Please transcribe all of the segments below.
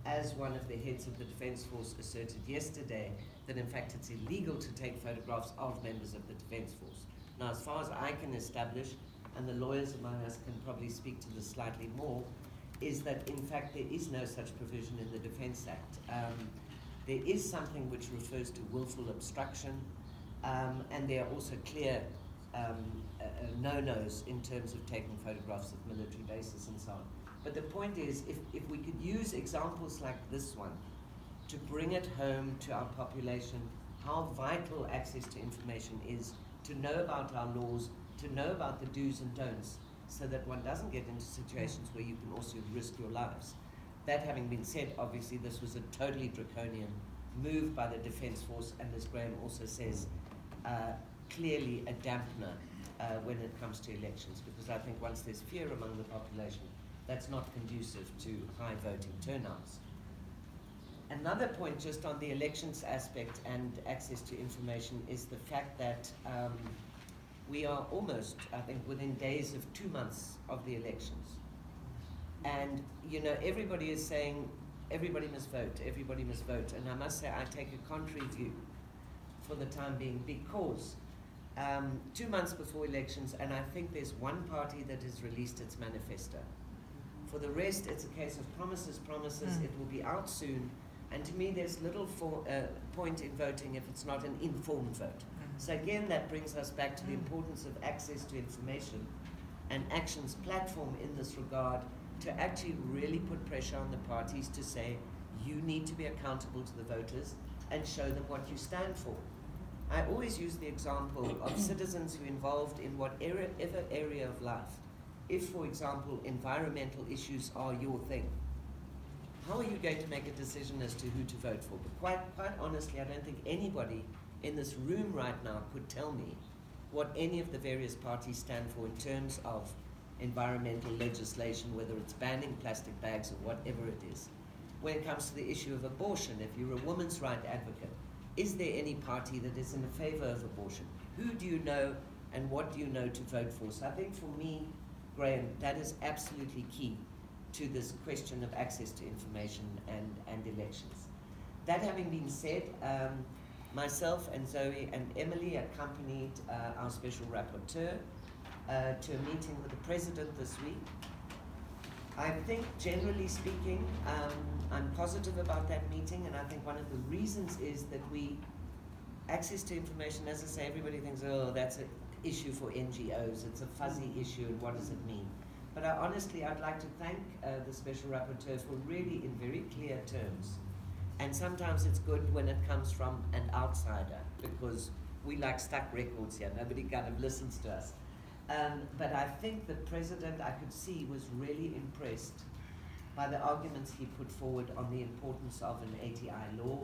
as one of the heads of the Defence Force asserted yesterday, that in fact it's illegal to take photographs of members of the Defence Force. Now, as far as I can establish, and the lawyers among us can probably speak to this slightly more, is that in fact there is no such provision in the Defence Act. There is something which refers to willful obstruction, and there are also clear no-nos in terms of taking photographs of military bases and so on. But the point is, if we could use examples like this one to bring it home to our population how vital access to information is, to know about our laws, to know about the do's and don'ts, so that one doesn't get into situations where you can also risk your lives. That having been said, obviously this was a totally draconian move by the Defence Force, and as Graham also says, clearly a dampener when it comes to elections, because I think once there's fear among the population, that's not conducive to high voting turnouts. Another point just on the elections aspect and access to information is the fact that we are almost, I think, within days of 2 months of the elections. And, you know, everybody is saying, everybody must vote, everybody must vote. And I must say, I take a contrary view for the time being, because 2 months before elections, and I think there's one party that has released its manifesto. For the rest, it's a case of promises, it will be out soon. And to me, there's little point in voting if it's not an informed vote. So again, that brings us back to the importance of access to information and Action's platform in this regard, to actually really put pressure on the parties to say, you need to be accountable to the voters and show them what you stand for. I always use the example of citizens who are involved in whatever area of life. If, for example, environmental issues are your thing, how are you going to make a decision as to who to vote for? But quite honestly, I don't think anybody in this room right now could tell me what any of the various parties stand for in terms of environmental legislation, whether it's banning plastic bags or whatever it is. When it comes to the issue of abortion, if you're a woman's right advocate, is there any party that is in favor of abortion? Who do you know and what do you know to vote for? So I think for me, Graham, that is absolutely key to this question of access to information and elections. That having been said, myself and Zoe and Emily accompanied our special rapporteur to a meeting with the President this week. I think, generally speaking, I'm positive about that meeting, and I think one of the reasons is that access to information, as I say, everybody thinks, oh, that's an issue for NGOs, it's a fuzzy issue, and what does it mean? But I'd like to thank the Special Rapporteur for really, in very clear terms, and sometimes it's good when it comes from an outsider, because we like stuck records here, nobody kind of listens to us. But I think the President, I could see, was really impressed by the arguments he put forward on the importance of an ATI law,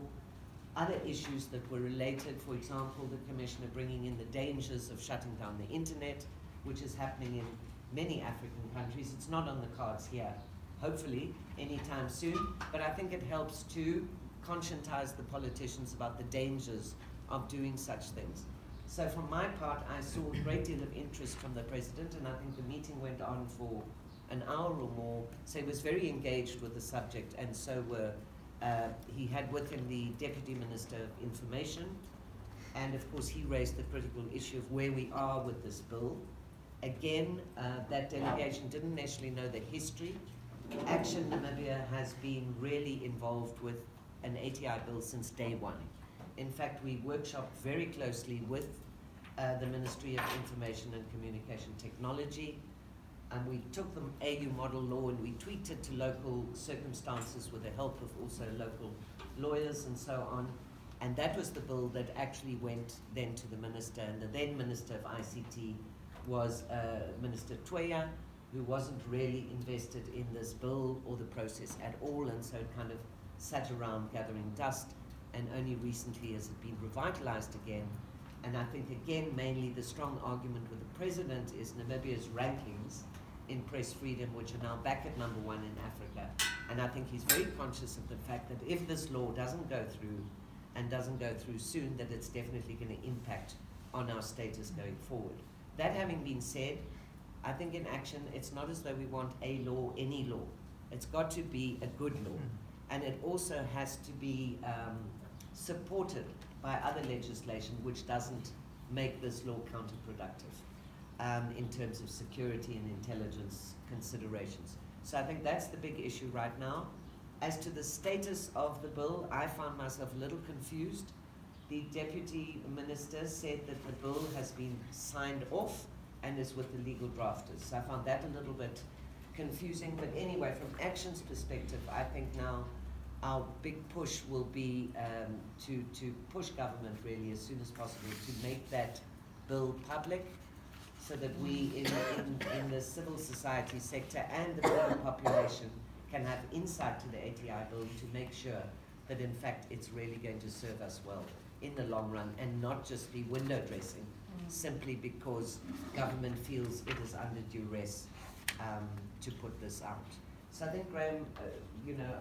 other issues that were related, for example, the Commissioner bringing in the dangers of shutting down the internet, which is happening in many African countries. It's not on the cards here, hopefully, anytime soon, but I think it helps to conscientize the politicians about the dangers of doing such things. So from my part, I saw a great deal of interest from the President, and I think the meeting went on for an hour or more, so he was very engaged with the subject, and so he had with him the Deputy Minister of Information, and of course he raised the critical issue of where we are with this bill. Again, that delegation didn't necessarily know the history. Action Namibia has been really involved with an ATI bill since day one. In fact, we workshopped very closely with the Ministry of Information and Communication Technology, and we took the AU model law and we tweaked it to local circumstances with the help of also local lawyers and so on. And that was the bill that actually went then to the Minister, and the then Minister of ICT was Minister Tweya, who wasn't really invested in this bill or the process at all, and so it kind of sat around gathering dust, and only recently has it been revitalized again. And I think, again, mainly the strong argument with the President is Namibia's rankings in press freedom, which are now back at #1 in Africa. And I think he's very conscious of the fact that if this law doesn't go through, and doesn't go through soon, that it's definitely going to impact on our status going forward. That having been said, I think in Action, it's not as though we want a law, any law. It's got to be a good law. and it also has to be supported by other legislation which doesn't make this law counterproductive in terms of security and intelligence considerations. So I think that's the big issue right now. As to the status of the bill, I found myself a little confused. The Deputy Minister said that the bill has been signed off and is with the legal drafters. So I found that a little bit confusing. But anyway, from Action's perspective, I think now our big push will be to push government really as soon as possible to make that bill public, so that we in the civil society sector and the broader population can have insight to the ATI bill to make sure that in fact it's really going to serve us well in the long run, and not just be window dressing simply because government feels it is under duress to put this out. So I think, Graham, you know,